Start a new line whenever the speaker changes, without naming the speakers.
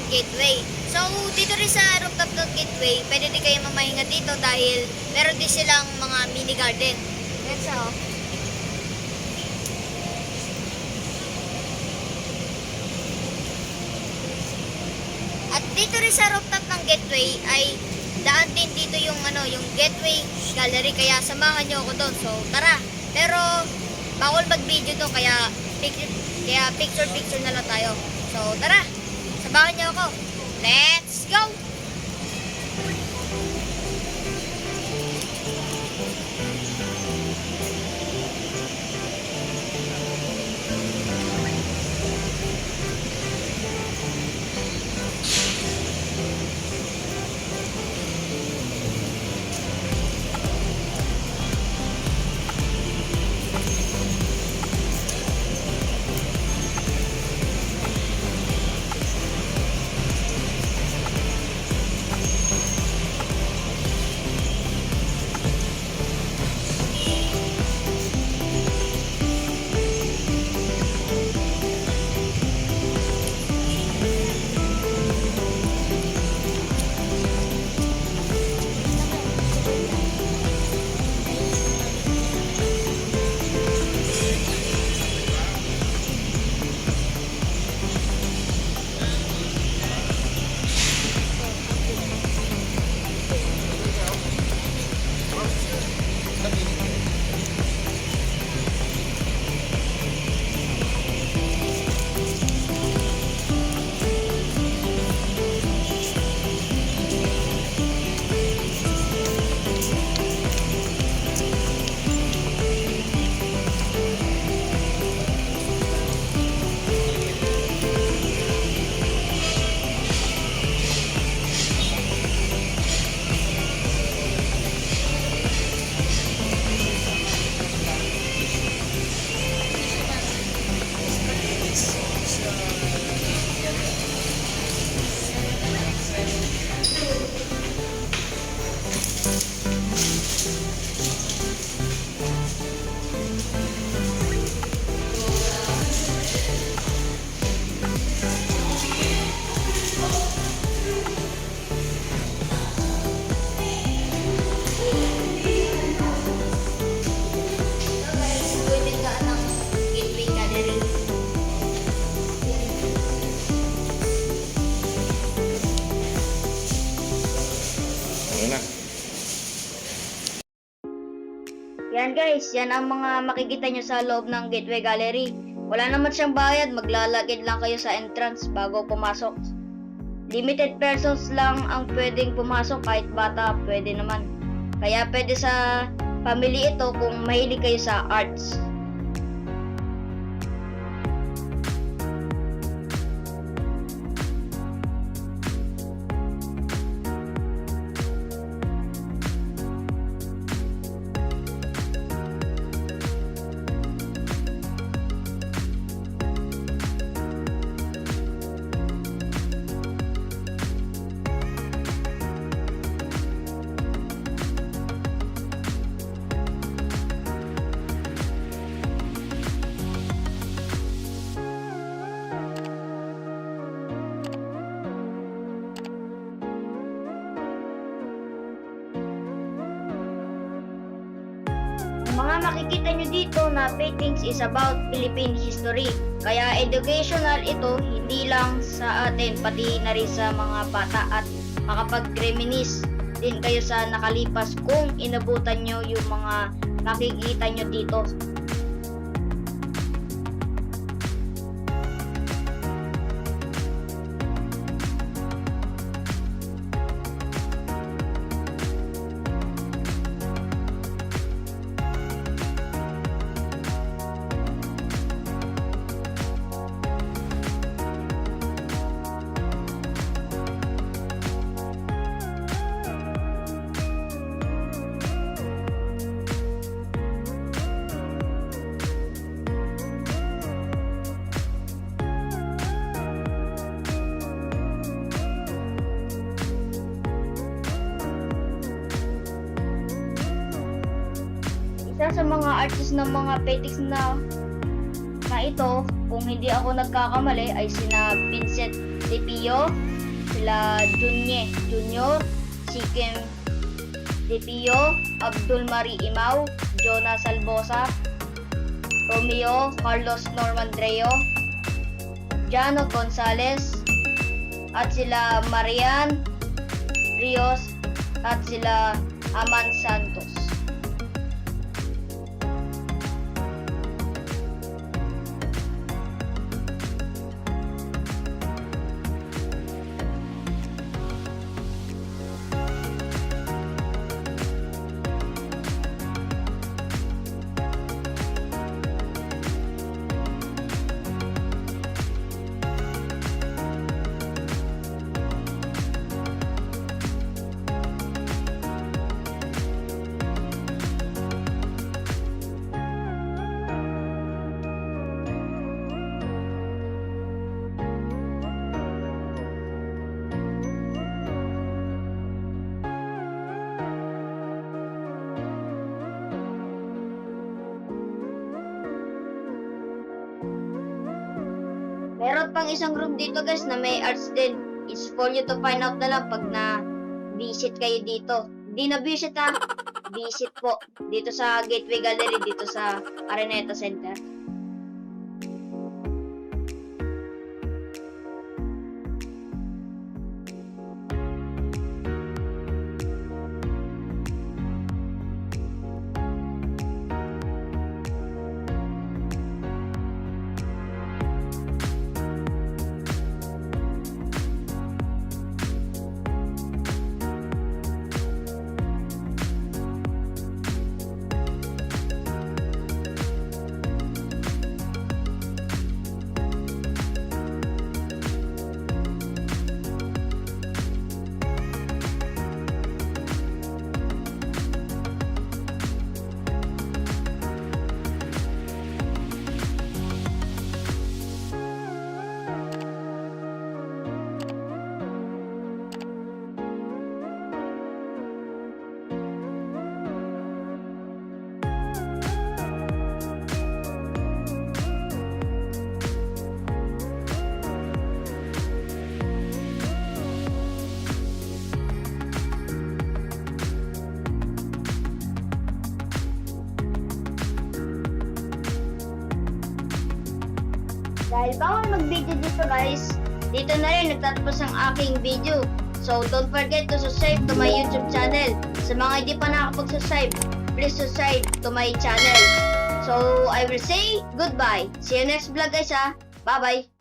gateway. So, dito rin sa rooftop note gateway, pwede din kayo mamahinga dito dahil meron din silang mga mini garden. Yan siya, oh. At dito rin sa rooftop ng gateway ay daan din dito yung yung gateway gallery, kaya samahan niyo ako doon. So, tara. Pero bawal mag-video doon, kaya picture na lang tayo. So, tara. Samahan niyo ako. Let's go! Yan guys, yan ang mga makikita nyo sa loob ng Gateway Gallery. Wala naman siyang bayad, maglalagid lang kayo sa entrance bago pumasok. Limited persons lang ang pwedeng pumasok, kahit bata pwede naman. Kaya pwede sa family ito kung mahilig kayo sa arts. Mga makikita nyo dito na paintings is about Philippine history. Kaya educational ito, hindi lang sa atin, pati na rin sa mga bata, at makapag-reminisce din kayo sa nakalipas kung inabutan nyo yung mga makikita nyo dito. Isa sa mga artist ng mga paintings na ito, kung hindi ako nagkakamali, ay sina Vincent De Pio, sila Junye Junior, Sikim Dipio, Abdul Mari Imau, Jonas Salbosa, Romeo Carlos Normandreo, Jano Gonzales, at sila Marian Rios, at sila Aman Santos. Meron pang isang room dito guys na may arts din. It's for you to find out na lang pag na-visit kayo dito. Di na-visit ha. Visit po. Dito sa Gateway Gallery, dito sa Araneta Center. Dahil bawal mag-video dito guys, dito na rin nagtatapos ang aking video. So don't forget to subscribe to my YouTube channel. Sa mga hindi pa nakapag-subscribe, please subscribe to my channel. So I will say goodbye. See you next vlog guys ha. Bye bye.